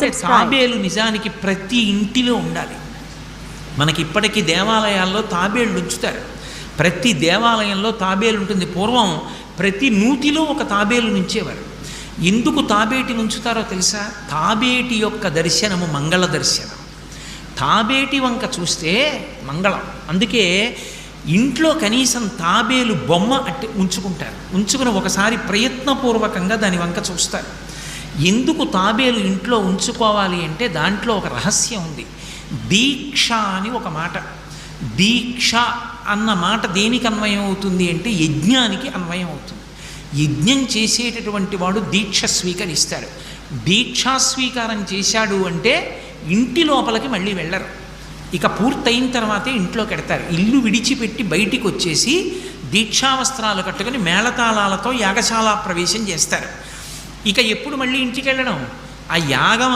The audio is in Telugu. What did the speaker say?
అంటే తాబేలు నిజానికి ప్రతి ఇంటిలో ఉండాలి. మనకి ఇప్పటికీ దేవాలయాల్లో తాబేళ్ళు ఉంచుతారు. ప్రతి దేవాలయంలో తాబేలు ఉంటుంది. పూర్వం ప్రతి నూతిలో ఒక తాబేలు నుంచేవారు. ఎందుకు తాబేటిని ఉంచుతారో తెలుసా? తాబేటి యొక్క దర్శనము మంగళ దర్శనం. తాబేటి వంక చూస్తే మంగళం. అందుకే ఇంట్లో కనీసం తాబేలు బొమ్మ అట్టి ఉంచుకుంటారు. ఉంచుకుని ఒకసారి ప్రయత్నపూర్వకంగా దాని వంక చూస్తారు. ఎందుకు తాబేలు ఇంట్లో ఉంచుకోవాలి అంటే దాంట్లో ఒక రహస్యం ఉంది. దీక్ష అని ఒక మాట. దీక్ష అన్న మాట దేనికి అన్వయం అవుతుంది అంటే యజ్ఞానికి అన్వయం అవుతుంది. యజ్ఞం చేసేటటువంటి వాడు దీక్ష స్వీకరిస్తాడు. దీక్షా స్వీకారం చేశాడు అంటే ఇంటి లోపలికి మళ్ళీ వెళ్ళరు. ఇక పూర్తయిన తర్వాతే ఇంట్లోకి వెడతారు. ఇల్లు విడిచిపెట్టి బయటికి వచ్చేసి దీక్షావస్త్రాలు కట్టుకొని మేళతాళాలతో యాగశాల ప్రవేశం చేస్తారు. ఇక ఎప్పుడు మళ్ళీ ఇంటికి వెళ్ళడం? ఆ యాగం